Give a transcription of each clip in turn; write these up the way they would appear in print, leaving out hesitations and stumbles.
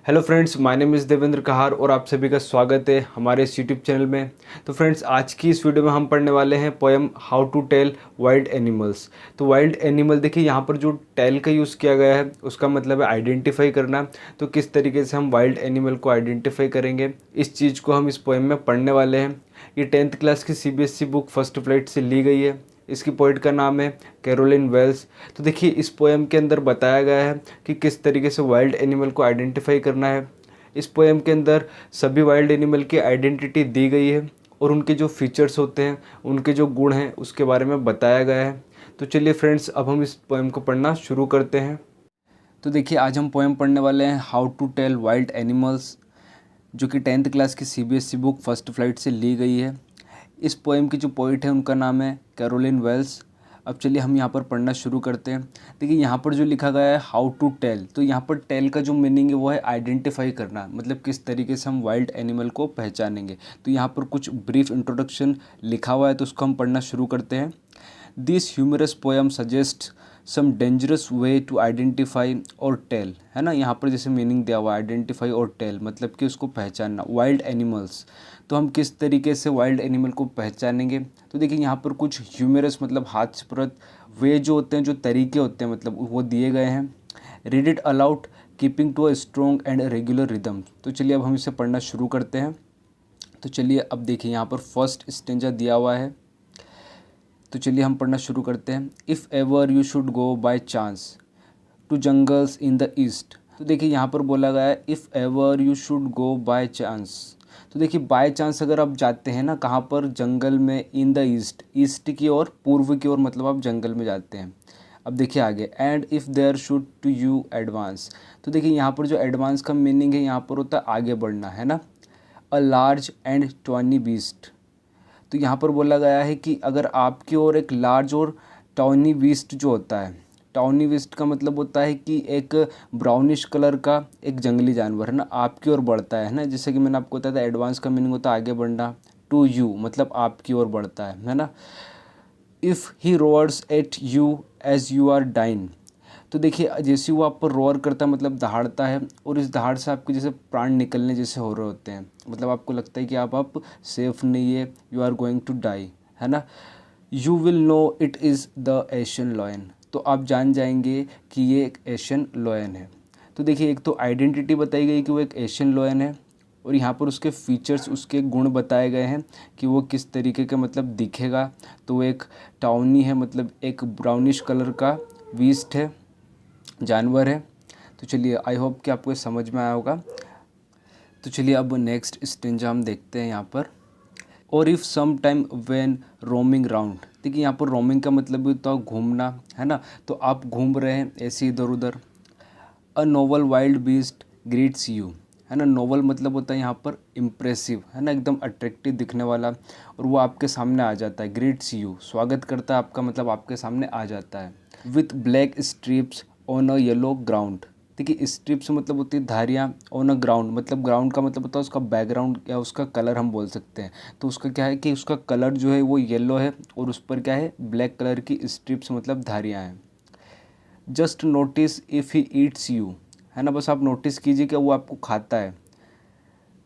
Hello friends, my name is Devendra Kahar और आप सभी का स्वागत है हमारे इस यूट्यूब चैनल में। तो फ्रेंड्स, आज की इस वीडियो में हम पढ़ने वाले हैं poem how to tell wild animals. तो वाइल्ड एनिमल देखिए, यहाँ पर जो टेल का यूज़ किया गया है उसका मतलब है आइडेंटिफाई करना। तो किस तरीके से हम वाइल्ड एनिमल को आइडेंटिफाई करेंगे, इस चीज़ को हम इस पोएम में पढ़ने वाले हैं। ये 10th क्लास की CBSE बुक फर्स्ट फ्लाइट से ली गई है। इसकी पोइट का नाम है कैरोलिन वेल्स। तो देखिए, इस पोएम के अंदर बताया गया है कि किस तरीके से वाइल्ड एनिमल को आइडेंटिफाई करना है। इस पोएम के अंदर सभी वाइल्ड एनिमल की आइडेंटिटी दी गई है और उनके जो फीचर्स होते हैं, उनके जो गुण हैं, उसके बारे में बताया गया है। तो चलिए फ्रेंड्स, अब हम इस पोएम को पढ़ना शुरू करते हैं। तो देखिए, आज हम पोएम पढ़ने वाले हैं how to tell wild animals, जो कि 10th क्लास की CBSE बुक फर्स्ट फ्लाइट से ली गई है। इस पोएम की जो पोइट है उनका नाम है कैरोलिन वेल्स। अब चलिए हम यहाँ पर पढ़ना शुरू करते हैं। देखिए, यहाँ पर जो लिखा गया है हाउ टू टेल, तो यहाँ पर टेल का जो मीनिंग है वो है आइडेंटिफाई करना, मतलब किस तरीके से हम वाइल्ड एनिमल को पहचानेंगे। तो यहाँ पर कुछ ब्रीफ इंट्रोडक्शन लिखा हुआ है, तो उसको हम पढ़ना शुरू करते हैं। This humorous poem suggest some dangerous way to identify और टेल, है ना। यहाँ पर जैसे मीनिंग दिया हुआ है आइडेंटिफाई और टेल, मतलब कि उसको पहचानना, वाइल्ड एनिमल्स। तो हम किस तरीके से वाइल्ड एनिमल को पहचानेंगे। तो देखिए, यहाँ पर कुछ ह्यूमरस मतलब हास्यप्रद वे जो होते हैं, जो तरीके होते हैं, मतलब वो दिए गए हैं। Read it aloud keeping to a strong and regular rhythm. तो चलिए अब हम इसे पढ़ना शुरू करते हैं। तो चलिए अब देखिए, यहाँ पर फर्स्ट स्टेंजा दिया हुआ है। तो चलिए हम पढ़ना शुरू करते हैं। If ever you should go by chance to jungles in the east. तो देखिए, यहाँ पर बोला गया है if ever you should go by chance. तो देखिए, बाय चांस अगर आप जाते हैं ना, कहाँ पर, जंगल में, इन द ईस्ट, ईस्ट की ओर, पूर्व की ओर, मतलब आप जंगल में जाते हैं। अब देखिए आगे, and if there should to you advance. तो देखिए, यहाँ पर जो एडवांस का मीनिंग है, यहाँ पर होता है आगे बढ़ना, है ना। A large and tawny beast. तो यहाँ पर बोला गया है कि अगर आपकी ओर एक लार्ज और टाउनी बीस्ट जो होता है, टाउनी बीस्ट का मतलब होता है कि एक ब्राउनिश कलर का एक जंगली जानवर, है ना, आपकी ओर बढ़ता है ना। जैसे कि मैंने आपको बताया था, एडवांस का मीनिंग होता है आगे बढ़ना। टू यू मतलब आपकी ओर बढ़ता है ना। If he roars at you as you are dying. तो देखिए, जैसे वो आप पर रोअर करता है मतलब दहाड़ता है, और इस दहाड़ से आपके जैसे प्राण निकलने जैसे हो रहे होते हैं, मतलब आपको लगता है कि आप सेफ नहीं है, you are going to die, है ना। You will know it is the Asian lion. तो आप जान जाएंगे कि ये एक एशियन लॉयन है। तो देखिए, एक तो आइडेंटिटी बताई गई कि वो एक एशियन लॉयन है, और यहाँ पर उसके फीचर्स, उसके गुण बताए गए हैं कि वो किस तरीके का मतलब दिखेगा। तो वो एक टाउनी है, मतलब एक ब्राउनिश कलर का बीस्ट है, जानवर है। तो चलिए, आई होप कि आपको समझ में आया होगा। तो चलिए अब नेक्स्ट स्टेंजा हम देखते हैं यहाँ पर। और if some time when roaming round. देखिए, यहाँ पर रोमिंग का मतलब भी होता है घूमना, है ना। तो आप घूम रहे हैं ऐसे इधर उधर। A novel wild beast greets you, है ना। नोवल मतलब होता है यहाँ पर इम्प्रेसिव, है ना, एकदम अट्रैक्टिव दिखने वाला, और वो आपके सामने आ जाता है। ग्रीट्स यू स्वागत करता है आपका, मतलब आपके सामने आ जाता है। With black strips on a yellow ground. देखिए, स्ट्रिप्स मतलब होती है धारियाँ, ऑन अ ग्राउंड मतलब ग्राउंड का मतलब होता है उसका बैकग्राउंड या उसका कलर हम बोल सकते हैं। तो उसका क्या है कि उसका कलर जो है वो येलो है, और उस पर क्या है, ब्लैक कलर की स्ट्रिप्स मतलब धारियाँ हैं। Just notice if he eats you, है ना, बस आप नोटिस कीजिए कि वो आपको खाता है।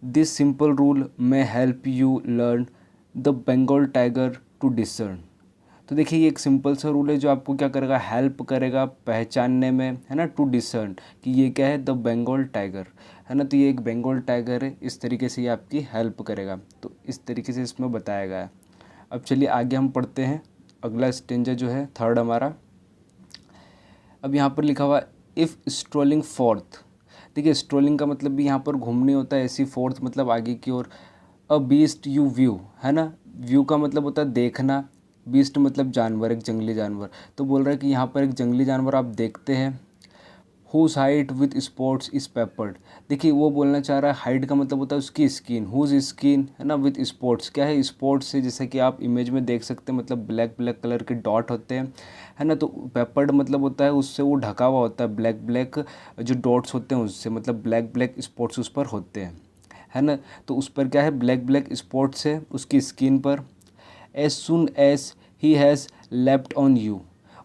This simple rule may help you learn the Bengal tiger to discern. तो देखिए, ये एक सिंपल सा रूल है जो आपको क्या करेगा, हेल्प करेगा पहचानने में, है ना, टू डिसर्न, कि ये क्या है, द बंगाल टाइगर, है ना। तो ये एक बंगाल टाइगर है, इस तरीके से ये आपकी हेल्प करेगा। तो इस तरीके से इसमें बताया गया है। अब चलिए आगे हम पढ़ते हैं। अगला स्टेंजा जो है थर्ड हमारा। अब यहाँ पर लिखा हुआ इफ़ स्ट्रोलिंग फोर्थ। देखिए, स्ट्रोलिंग का मतलब भी यहाँ पर घूमने होता है, ऐसी फोर्थ मतलब आगे की ओर। अ बीस्ट यू व्यू, है ना, व्यू का मतलब होता है देखना, बीस्ट मतलब जानवर, एक जंगली जानवर। तो बोल रहा है कि यहाँ पर एक जंगली जानवर आप देखते हैं। Whose hide with spots is peppered. देखिए, वो बोलना चाह रहा है हाइट का मतलब होता है उसकी स्किन, हुज स्किन, है ना, विथ स्पॉट्स क्या है, स्पॉट्स से, जैसे कि आप इमेज में देख सकते हैं, मतलब ब्लैक ब्लैक कलर के डॉट होते हैं, है ना। तो पेपर्ड मतलब होता है उससे वो ढका हुआ होता है, ब्लैक ब्लैक जो डॉट्स होते हैं उससे, मतलब ब्लैक ब्लैक स्पॉट्स उस पर होते हैं, है ना। तो उस पर क्या है, ब्लैक ब्लैक स्पॉट्स है उसकी स्किन पर। As soon as he has leapt on you.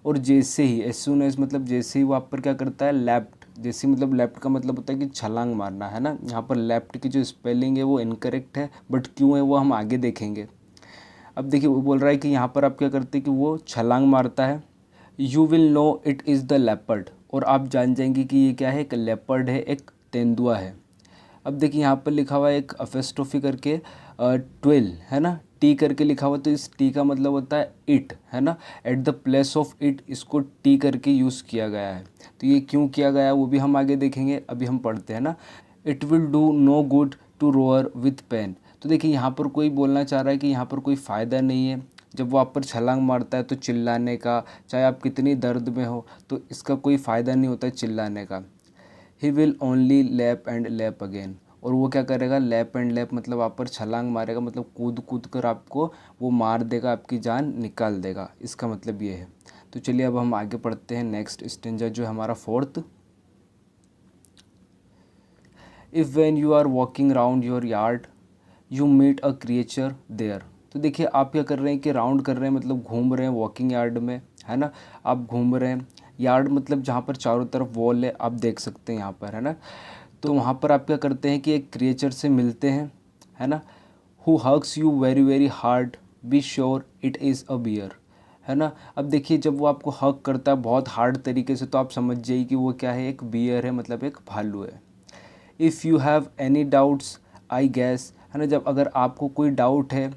और जैसे ही, एज सुन एज मतलब जैसे ही वो आप पर क्या करता है, लेप्ट, जैसे मतलब लेफ्ट का मतलब होता है कि छलांग मारना, है ना। यहाँ पर लेफ्ट की जो स्पेलिंग है वो इनकरेक्ट है, बट क्यों है वो हम आगे देखेंगे। अब देखिए वो बोल रहा है कि यहाँ पर आप क्या करते हैं कि वो छलांग मारता है। You will know it is the leopard, और आप जान जाएंगे कि ये क्या है, एक लेपर्ड है, एक तेंदुआ है। अब देखिए यहाँ पर लिखा हुआ है एक अफेस्टोफी करके 12, है ना, टी करके लिखा हुआ, तो इस टी का मतलब होता है इट, है ना। At the place of it इसको टी करके यूज़ किया गया है। तो ये क्यों किया गया है वो भी हम आगे देखेंगे, अभी हम पढ़ते हैं ना। It will do no good to roar with pain. तो देखिए यहाँ पर कोई बोलना चाह रहा है कि यहाँ पर कोई फ़ायदा नहीं है जब वो आप पर छलांग मारता है तो चिल्लाने का, चाहे आप कितनी दर्द में हो, तो इसका कोई फ़ायदा नहीं होता है चिल्लाने का। He will only lap and lap again, और वो क्या करेगा, लैप एंड लैप मतलब आप पर छलांग मारेगा, मतलब कूद कूद कर आपको वो मार देगा, आपकी जान निकाल देगा, इसका मतलब ये है। तो चलिए अब हम आगे पढ़ते हैं नेक्स्ट स्टेंजा जो है हमारा fourth. If when you are walking round your yard you meet a creature there. तो देखिए आप क्या कर रहे हैं कि राउंड कर रहे हैं, मतलब घूम रहे हैं वॉकिंग यार्ड में, है ना। आप घूम रहे हैं, यार्ड मतलब जहाँ पर चारों तरफ वॉल है, आप देख सकते हैं यहाँ पर, है ना। तो वहाँ पर आप क्या करते हैं कि एक क्रिएचर से मिलते हैं, है ना। Who hugs you very very hard, be sure it is a bear, है ना। अब देखिए जब वो आपको हग करता है बहुत हार्ड तरीके से, तो आप समझ जाइए कि वो क्या है, एक बियर है, मतलब एक भालू है। If you have any doubts I gas, है ना, जब अगर आपको कोई डाउट है,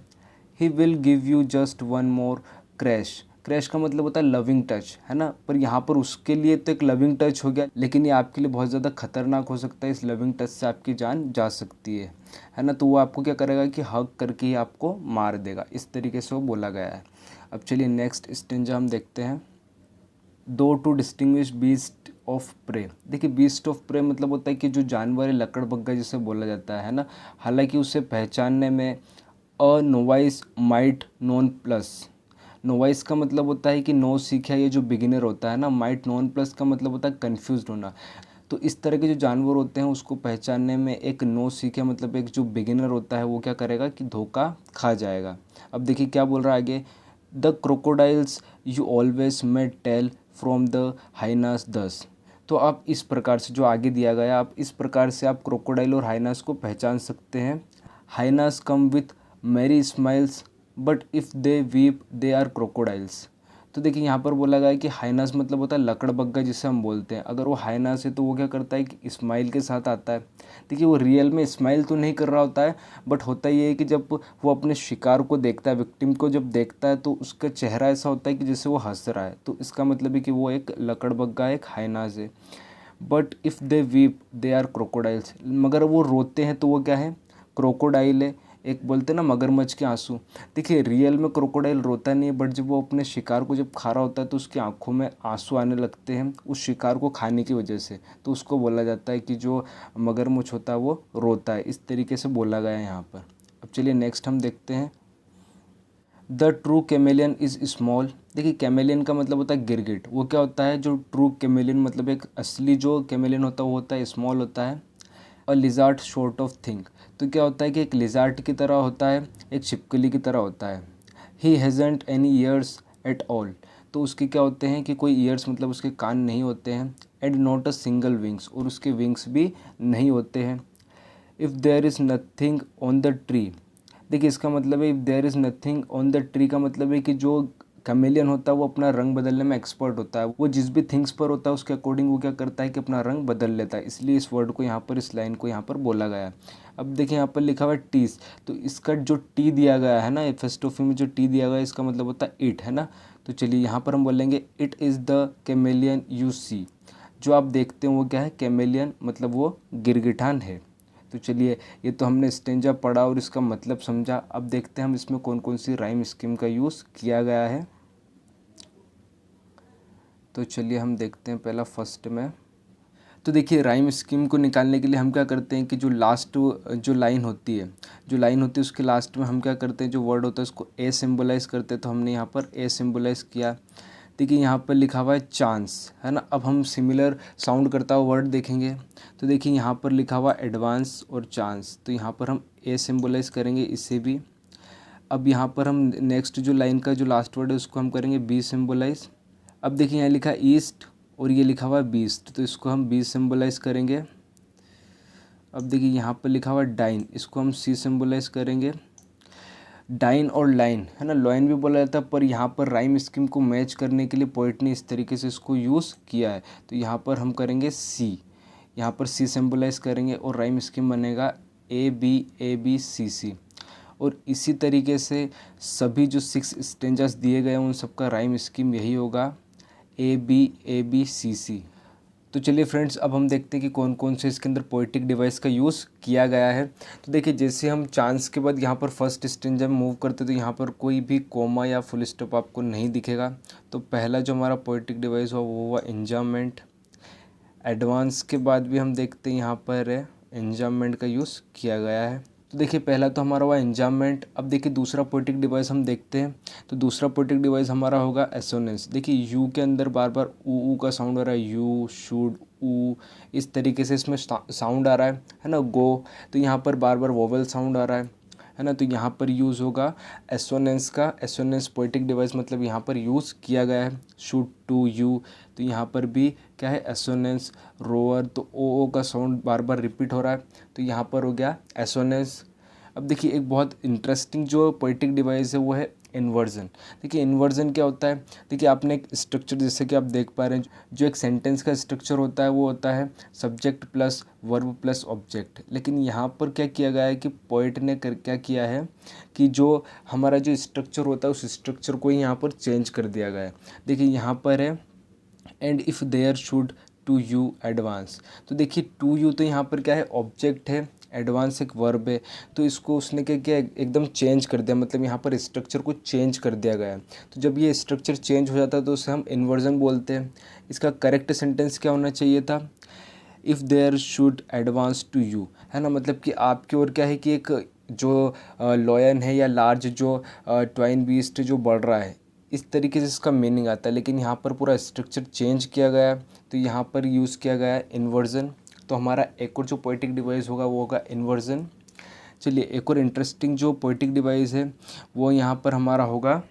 he will give you just one more crash. Crash का मतलब होता है लविंग टच, है ना, पर यहाँ पर उसके लिए तो एक लविंग टच हो गया, लेकिन ये आपके लिए बहुत ज़्यादा खतरनाक हो सकता है, इस लविंग टच से आपकी जान जा सकती है ना। तो वो आपको क्या करेगा कि हग करके ही आपको मार देगा, इस तरीके से वो बोला गया है। अब चलिए नेक्स्ट स्टेंजा हम देखते हैं। Though to distinguish beast of prey. देखिए बीस्ट ऑफ प्रे मतलब होता है कि जो जानवर है लकड़बग्गा जिसे बोला जाता है ना, हालांकि उसे पहचानने में a novice might nonplus. Novice का मतलब होता है कि नो सीखा, ये जो बिगिनर होता है ना। माइट नोन प्लस का मतलब होता है कन्फ्यूज होना। तो इस तरह के जो जानवर होते हैं उसको पहचानने में एक नो सीखे मतलब एक जो बिगिनर होता है वो क्या करेगा कि धोखा खा जाएगा। अब देखिए क्या बोल रहा है आगे। The crocodiles you always may tell from the hyenas thus. तो आप इस प्रकार से जो आगे दिया गया, आप इस प्रकार से आप क्रोकोडाइल और हाइनास को पहचान सकते हैं। Hyenas come with merry smiles but if they weep they are crocodiles. तो देखिए यहाँ पर बोला गया है कि हाइनास मतलब होता है लकड़बग्गा जिसे हम बोलते हैं। अगर वो हाइनास है तो वो क्या करता है कि स्माइल के साथ आता है। देखिए वो रियल में स्माइल तो नहीं कर रहा होता है, बट होता ये है कि जब वो अपने शिकार को देखता है, विक्टिम को जब देखता है, तो उसका चेहरा ऐसा होता है कि जैसे वो हंस रहा है। तो इसका मतलब है कि वो एक लकड़बग्गा, एक हाइनास है। But if they weep they are crocodiles, मगर वो रोते हैं तो वो क्या है, क्रोकोडाइल है। एक बोलते हैं ना मगरमच्छ के आंसू। देखिए रियल में क्रोकोडाइल रोता नहीं है, बट जब वो अपने शिकार को जब खा रहा होता है तो उसकी आंखों में आंसू आने लगते हैं उस शिकार को खाने की वजह से। तो उसको बोला जाता है कि जो मगरमच्छ होता है वो रोता है, इस तरीके से बोला गया है यहाँ पर। अब चलिए नेक्स्ट हम देखते हैं। The true chameleon is small. देखिए कैमेलियन का मतलब होता है गिरगिट। वो क्या होता है, जो ट्रू कैमेलियन मतलब एक असली जो कैमेलियन होता है वो होता है स्मॉल होता है। अ लिजार्ड शॉर्ट ऑफ थिंक। तो क्या होता है कि एक लिजार्ड की तरह होता है, एक छिपकली की तरह होता है। ही hasn't any years at all. तो उसके क्या होते हैं कि कोई ईयर्स मतलब उसके कान नहीं होते हैं। And not a single wings, और उसके विंग्स भी नहीं होते हैं। If there is nothing on the tree. देखिए इसका मतलब है if there is nothing on the tree का मतलब है कि जो कैमेलियन होता है वो अपना रंग बदलने में एक्सपर्ट होता है। वो जिस भी थिंग्स पर होता है उसके अकॉर्डिंग वो क्या करता है कि अपना रंग बदल लेता है, इसलिए इस वर्ड को यहाँ पर, इस लाइन को यहाँ पर बोला गया है। अब देखिए यहाँ पर लिखा हुआ है टीस। तो इसका जो टी दिया गया है ना, एफेस्टोफी में जो टी दिया गया है इसका मतलब होता है इट, है ना। तो चलिए यहाँ पर हम बोलेंगे it is the chameleon you see. जो आप देखते हैं वो क्या है, कैमेलियन मतलब वो गिरगिटान है। तो चलिए ये तो हमने स्टेंजा पढ़ा और इसका मतलब समझा। अब देखते हैं हम इसमें कौन कौन सी राइम स्कीम का यूज़ किया गया है। तो चलिए हम देखते हैं पहला फर्स्ट में। तो देखिए राइम स्कीम को निकालने के लिए हम क्या करते हैं कि जो लास्ट जो लाइन होती है, उसके लास्ट में हम क्या करते हैं, जो वर्ड होता है उसको ए सिम्बलाइज़ करते हैं। तो हमने यहाँ पर ए सिम्बलाइज़ किया। देखिए यहाँ पर लिखा हुआ है चांस, है ना। अब हम सिमिलर साउंड करता हुआ वर्ड देखेंगे। तो देखिए यहाँ पर लिखा हुआ एडवांस और चांस, तो यहाँ पर हम ए सिम्बलाइज़ करेंगे इसे भी। अब यहाँ पर हम नेक्स्ट जो लाइन का जो लास्ट वर्ड है उसको हम करेंगे बी सिम्बलाइज़। अब देखिए यहाँ लिखा ईस्ट और ये लिखा हुआ है बीस्ट, तो इसको हम बी सिंबलाइज करेंगे। अब देखिए यहाँ पर लिखा हुआ है डाइन, इसको हम सी सिंबलाइज करेंगे। डाइन और लाइन है ना, लाइन भी बोला जाता है, पर यहाँ पर राइम स्कीम को मैच करने के लिए पोइट ने इस तरीके से इसको यूज़ किया है। तो यहाँ पर हम करेंगे सी, यहाँ पर सी सिंबलाइज करेंगे और राइम स्कीम बनेगा ए बी सी सी। और इसी तरीके से सभी जो 6 स्टेंजास दिए गए हैं उन सबका राइम स्कीम यही होगा ए बी सी सी। तो चलिए फ्रेंड्स, अब हम देखते हैं कि कौन कौन से इसके अंदर पोएटिक डिवाइस का यूज़ किया गया है। तो देखिए, जैसे हम चांस के बाद यहाँ पर फर्स्ट स्टेंजा में मूव करते तो यहाँ पर कोई भी कोमा या फुल स्टॉप आपको नहीं दिखेगा। तो पहला जो हमारा पोएटिक डिवाइस हुआ वो हुआ एंजाममेंट। एडवांस के बाद भी हम देखते हैं यहाँ पर एंजाममेंट का यूज़ किया गया है। तो देखिए, पहला तो हमारा हुआ एंजाममेंट। अब देखिए दूसरा पोएटिक डिवाइस हम देखते हैं। तो दूसरा पोएटिक डिवाइस हमारा होगा एसोनेंस। देखिए यू के अंदर बार बार ऊ का साउंड आ रहा है, यू शुड ऊ, इस तरीके से इसमें साउंड आ रहा है ना, गो। तो यहाँ पर बार बार वोवेल साउंड आ रहा है ना, तो यहाँ पर यूज़ होगा एसोनेंस का। एसोनेंस पोएटिक डिवाइस मतलब यहाँ पर यूज़ किया गया है। शुड टू यू, तो यहाँ पर भी क्या है एसोनेंस। रोअर, तो ओ का साउंड बार बार रिपीट हो रहा है, तो यहाँ पर हो गया एसोनेंस। अब देखिए एक बहुत इंटरेस्टिंग जो पोएटिक डिवाइस है वो है इन्वर्जन। देखिए इन्वर्जन क्या होता है, देखिए आपने एक स्ट्रक्चर जैसे कि आप देख पा रहे हैं, जो एक सेंटेंस का स्ट्रक्चर होता है वो होता है subject plus verb plus object. लेकिन यहाँ पर क्या किया गया है कि पोएट ने क्या किया है कि जो हमारा जो स्ट्रक्चर होता है उस स्ट्रक्चर को ही यहाँ पर चेंज कर दिया गया है। देखिए यहाँ पर है and if there should to you advance. तो देखिए टू यू तो यहाँ पर क्या है ऑब्जेक्ट है, एडवांस एक वर्ब है, तो इसको उसने क्या किया एकदम चेंज कर दिया, मतलब यहाँ पर स्ट्रक्चर को चेंज कर दिया गया है। तो जब ये स्ट्रक्चर चेंज हो जाता है तो उसे हम इन्वर्जन बोलते हैं। इसका करेक्ट सेंटेंस क्या होना चाहिए था, if there should advance to you, है ना, मतलब कि आपकी ओर क्या है कि एक जो लॉयन है या लार्ज जो ट्वाइन बीस्ट जो बढ़ रहा है, इस तरीके से इसका मीनिंग आता है। लेकिन यहाँ पर पूरा स्ट्रक्चर चेंज किया गया है, तो यहाँ पर यूज़ किया गया है इन्वर्जन। तो हमारा एक और जो पोएटिक डिवाइस होगा वो होगा इन्वर्जन। चलिए एक और इंटरेस्टिंग जो पोएटिक डिवाइस है वो यहाँ पर हमारा होगा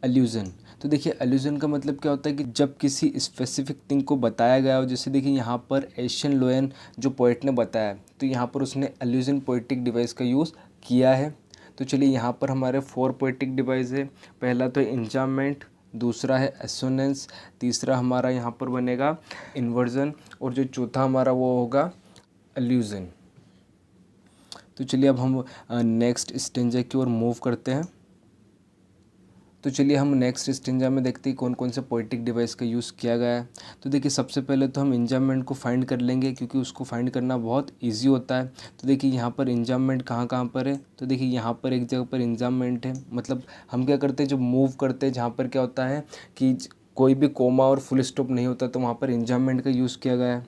एल्यूजन। तो देखिए एल्यूजन का मतलब क्या होता है कि जब किसी स्पेसिफिक थिंग को बताया गया हो, जैसे देखिए यहाँ पर एशियन लोयन जो पोएट ने बताया, तो यहाँ पर उसने एल्यूजन पोएटिक डिवाइस का यूज़ किया है। तो चलिए यहाँ पर हमारे 4 पोएटिक डिवाइस है। पहला तो एंजाममेंट, दूसरा है एसोनेंस, तीसरा हमारा यहाँ पर बनेगा इन्वर्जन, और जो चौथा हमारा वो होगा एल्यूजन। तो चलिए अब हम नेक्स्ट स्टेंजा की ओर मूव करते हैं। तो चलिए हम नेक्स्ट स्टेंजा में देखते हैं कौन कौन से पोएटिक डिवाइस का यूज़ किया गया है। तो देखिए सबसे पहले तो हम एंजाममेंट को फाइंड कर लेंगे, क्योंकि उसको फाइंड करना बहुत इजी होता है। तो देखिए यहाँ पर एंजाममेंट कहाँ कहाँ पर है, तो देखिए यहाँ पर एक जगह पर एंजाममेंट है। मतलब हम क्या करते हैं, जब मूव करते हैं जहाँ पर क्या होता है कि कोई भी कोमा और फुल स्टॉप नहीं होता, तो वहाँ पर एंजाममेंट का यूज़ किया गया है।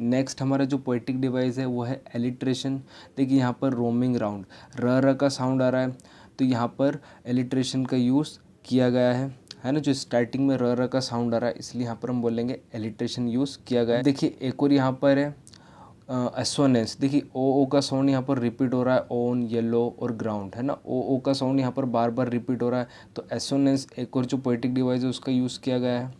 नेक्स्ट हमारा जो पोएटिक डिवाइस है वो है एलिट्रेशन। देखिए यहाँ पर रोमिंग राउंड, र का साउंड आ रहा है, तो यहाँ पर एलिट्रेशन का यूज़ किया गया है ना, जो स्टार्टिंग में र का साउंड आ रहा है, इसलिए यहाँ पर हम बोलेंगे एलिट्रेशन यूज़ किया गया है। देखिए एक और यहाँ पर है एसोनेंस। देखिए ओ का साउंड यहाँ पर रिपीट हो रहा है, ऑन, येलो और ग्राउंड, है ना, ओ का साउंड यहाँ पर बार बार रिपीट हो रहा है, तो एसोनेंस एक और जो पोएटिक डिवाइस है उसका यूज़ किया गया है।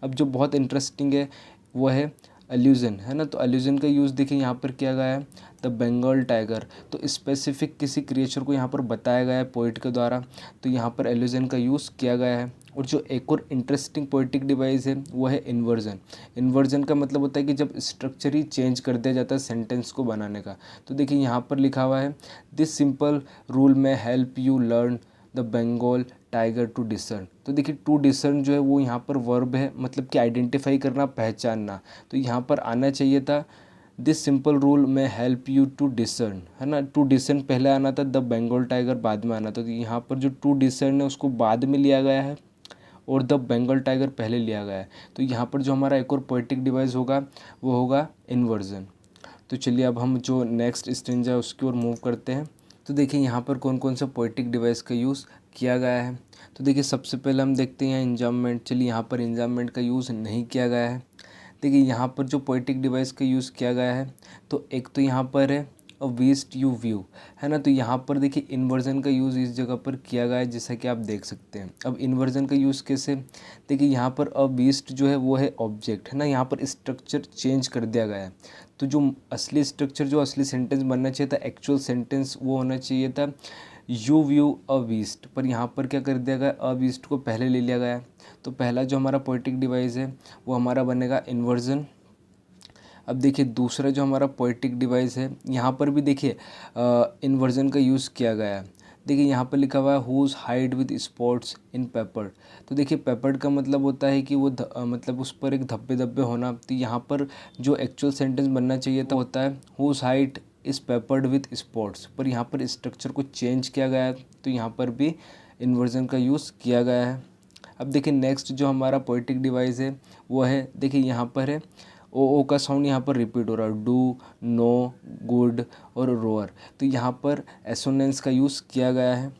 अब जो बहुत इंटरेस्टिंग है वो है एल्यूजन, है ना, तो एल्यूजन का यूज़ देखिए यहाँ पर किया गया है द बंगाल टाइगर। तो स्पेसिफिक किसी क्रिएचर को यहाँ पर बताया गया है पोइट के द्वारा, तो यहाँ पर एल्यूजन का यूज़ किया गया है। और जो एक और इंटरेस्टिंग पोएटिक डिवाइस है वो है इन्वर्जन। इन्वर्जन का मतलब होता है कि जब स्ट्रक्चर ही चेंज कर दिया जाता है सेंटेंस को बनाने का। तो देखिए यहाँ पर लिखा हुआ है this simple rule may help you learn the Bengal tiger to discern. तो देखिए टू डिसर्न जो है वो यहाँ पर वर्ब है, मतलब कि आइडेंटिफाई करना, पहचानना। तो यहाँ पर आना चाहिए था this simple rule may help you to discern, है ना, टू डिसर्न पहले आना था, द बंगाल टाइगर बाद में आना था। तो यहाँ पर जो टू डिसर्न है उसको बाद में लिया गया है और द बंगाल टाइगर पहले लिया गया है। तो यहाँ पर जो हमारा एक और पोएटिक डिवाइस होगा वो होगा इन्वर्जन। तो चलिए अब हम जो नेक्स्ट स्टेंजा है उसकी ओर मूव करते हैं। तो देखिए यहाँ पर कौन कौन सा पोएटिक डिवाइस का यूज़ किया गया है। तो देखिए सबसे पहले हम देखते हैं एंजाममेंट। चलिए यहाँ पर एंजाममेंट का यूज़ नहीं किया गया है। देखिए यहाँ पर जो पोएटिक डिवाइस का यूज़ किया गया है, तो एक तो यहाँ पर है अ वीस्ट यू व्यू, है ना। तो यहाँ पर देखिए इन्वर्जन का यूज़ इस जगह पर किया गया है, जैसा कि आप देख सकते हैं। अब इन्वर्जन का यूज़ कैसे, देखिए यहाँ पर अ वीस्ट जो है वो है ऑब्जेक्ट, है ना। यहाँ पर स्ट्रक्चर चेंज कर दिया गया है। तो जो असली स्ट्रक्चर, जो असली सेंटेंस बनना चाहिए था, एक्चुअल सेंटेंस, वो होना चाहिए था यू व्यू अ वीस्ट, पर यहाँ पर क्या कर दिया गया, अ वीस्ट को पहले ले लिया गया है। तो पहला जो हमारा पोएटिक डिवाइस है वो हमारा बनेगा इन्वर्जन। अब देखिए दूसरा जो हमारा पोएटिक डिवाइस है, यहाँ पर भी देखिए इन्वर्जन का यूज़ किया गया है। देखिए यहाँ पर लिखा हुआ है whose hide with spots in peppered. तो देखिए पेपर्ड का मतलब होता है कि वो मतलब उस पर एक धब्बे धब्बे होना। तो यहाँ पर जो एक्चुअल सेंटेंस बनना चाहिए था होता है whose hide is peppered with spots, पर यहाँ पर स्ट्रक्चर को चेंज किया गया है, तो यहाँ पर भी इन्वर्जन का यूज़ किया गया है। अब देखिए नेक्स्ट जो हमारा पोएटिक डिवाइस है वो है, देखिए यहाँ पर है ओ का साउंड यहाँ पर रिपीट हो रहा है, डू, नो, गुड और रोअर। तो यहाँ पर एसोनेंस का यूज़ किया गया है।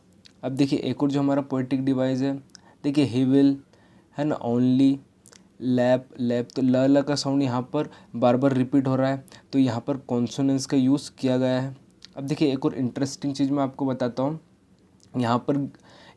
अब देखिए एक और जो हमारा पोएटिक डिवाइस है, देखिए ही विल, है ना, ओनली, लैप, लैप। तो ल का साउंड यहाँ पर बार बार रिपीट हो रहा है, तो यहाँ पर कॉन्सोनेंस का यूज़ किया गया है। अब देखिए एक और इंटरेस्टिंग चीज़ मैं आपको बताता हूँ, यहाँ पर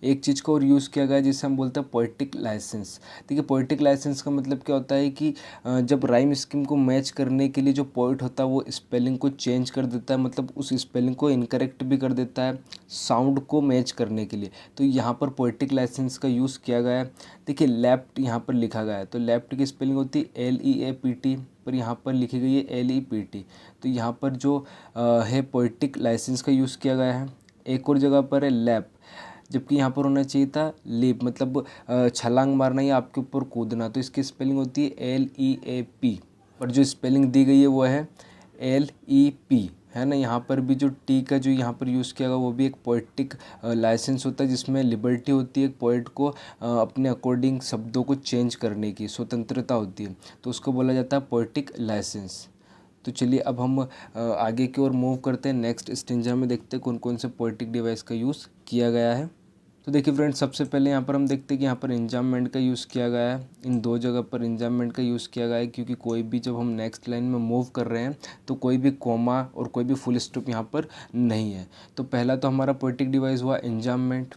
एक चीज़ को और यूज़ किया गया है जिसे हम बोलते हैं पोएटिक लाइसेंस। देखिए पोएटिक लाइसेंस का मतलब क्या होता है कि जब राइम स्कीम को मैच करने के लिए जो पोइट होता है वो स्पेलिंग को चेंज कर देता है, मतलब उस स्पेलिंग को इनकरेक्ट भी कर देता है साउंड को मैच करने के लिए। तो यहाँ पर पोएटिक लाइसेंस का यूज़ किया गया है। देखिए लेफ्ट यहाँ पर लिखा गया है, तो लेफ्ट की स्पेलिंग होती है LEAPT, पर यहाँ पर लिखी गई है LEPT। तो यहाँ पर जो है पोएटिक लाइसेंस का यूज़ किया गया है। एक और जगह पर है लैप, जबकि यहाँ पर होना चाहिए था लेप, मतलब छलांग मारना या आपके ऊपर कूदना। तो इसकी स्पेलिंग होती है LEAP, पर जो स्पेलिंग दी गई है वो है LEP, है ना। यहाँ पर भी जो टी का जो यहाँ पर यूज़ किया गया वो भी एक पोएटिक लाइसेंस होता है, जिसमें लिबर्टी होती है एक पोएट को अपने अकॉर्डिंग शब्दों को चेंज करने की स्वतंत्रता होती है, तो उसको बोला जाता है पोएटिक लाइसेंस। तो चलिए अब हम आगे की ओर मूव करते हैं। नेक्स्ट स्टेंजा में देखते हैं कौन कौन से पोएटिक डिवाइस का यूज़ किया गया है। तो देखिए फ्रेंड्स, सबसे पहले यहाँ पर हम देखते हैं कि यहाँ पर इंजाममेंट का यूज़ किया गया है। इन दो जगह पर इंजाममेंट का यूज़ किया गया है, क्योंकि कोई भी जब हम नेक्स्ट लाइन में मूव कर रहे हैं तो कोई भी कॉमा और कोई भी फुल स्टॉप यहाँ पर नहीं है। तो पहला तो हमारा पोएटिक डिवाइस हुआ इंजाममेंट।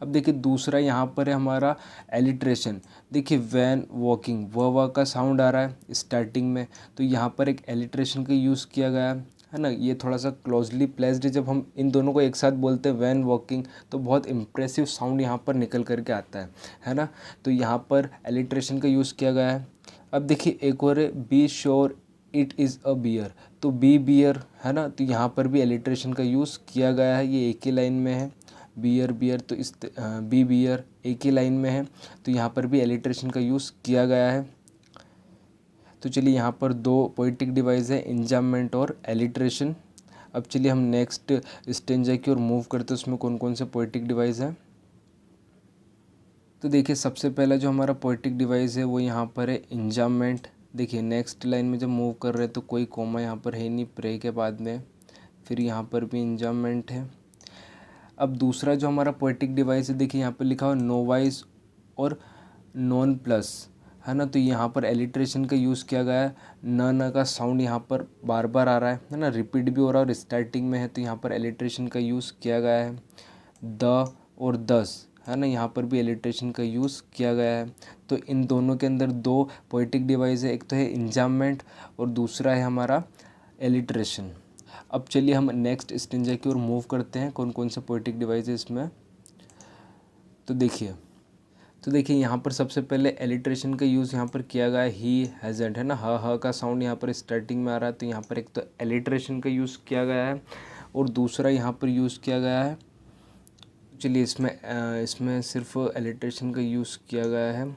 अब देखिए दूसरा यहाँ पर है हमारा एलिट्रेशन। देखिए वैन वॉकिंग, व का साउंड आ रहा है स्टार्टिंग में, तो यहाँ पर एक एलिट्रेशन का यूज़ किया गया है ना। ये थोड़ा सा क्लोजली प्लेस्ड है, जब हम इन दोनों को एक साथ बोलते हैं वैन वॉकिंग तो बहुत इम्प्रेसिव साउंड यहाँ पर निकल करके आता है ना। तो यहाँ पर एलिट्रेशन का यूज़ किया गया है। अब देखिए एक और है be sure it is a bear, तो बी बियर, है ना। तो यहाँ पर भी एलिट्रेशन का यूज़ किया गया है, ये एक ही लाइन में है, बियर बियर, तो इस बी बियर एक ही लाइन में है, तो यहाँ पर भी एलिट्रेशन का यूज़ किया गया है। तो चलिए यहाँ पर दो पोएटिक डिवाइस है, इंजाममेंट और एलिट्रेशन। अब चलिए हम नेक्स्ट स्टेंजा की ओर मूव करते हैं, उसमें कौन कौन से पोएटिक डिवाइस हैं। तो देखिए सबसे पहला जो हमारा पोएटिक डिवाइस है वो यहाँ पर है इंजाममेंट। देखिए नेक्स्ट लाइन में जब मूव कर रहे हैं तो कोई कोमा यहाँ पर है नहीं प्रे के बाद में, फिर यहाँ पर भी इंजाममेंट है। अब दूसरा जो हमारा पोएटिक डिवाइस है, देखिए यहाँ पर लिखा हुआ नोवाइस और नॉन प्लस, है ना। तो यहाँ पर एलिट्रेशन का यूज़ किया गया है। न का साउंड यहाँ पर बार बार आ रहा है ना, रिपीट भी हो रहा है और स्टार्टिंग में है, तो यहाँ पर एलिट्रेशन का यूज़ किया गया है। द और दस, है ना, यहाँ पर भी एलिट्रेशन का यूज़ किया गया है। तो इन दोनों के अंदर दो पोएटिक डिवाइस है, एक तो है इंजाममेंट और दूसरा है हमारा एलिट्रेशन। अब चलिए हम नेक्स्ट स्टेंजा की ओर मूव करते हैं, कौन कौन से पोएटिक डिवाइस है इसमें। तो देखिए यहाँ पर सबसे पहले एलिट्रेशन का यूज़ यहाँ पर किया गया है, ही हैज़ेंट, है ना। ह का साउंड यहाँ पर स्टार्टिंग में आ रहा है, तो यहाँ पर एक तो एलिट्रेशन का यूज़ किया गया है और दूसरा यहाँ पर यूज़ किया गया है। चलिए इसमें सिर्फ एलिट्रेशन का यूज़ किया गया है।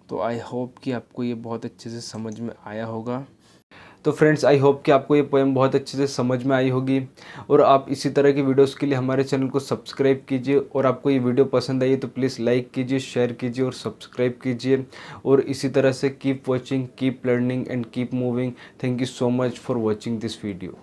तो आई होप कि आपको ये बहुत अच्छे से समझ में आया होगा। तो फ्रेंड्स, आई होप कि आपको ये पोएम बहुत अच्छे से समझ में आई होगी, और आप इसी तरह की वीडियोस के लिए हमारे चैनल को सब्सक्राइब कीजिए। और आपको ये वीडियो पसंद आई तो प्लीज़ लाइक कीजिए, शेयर कीजिए और सब्सक्राइब कीजिए। और इसी तरह से keep watching, keep learning and keep moving. Thank you so much for watching this video.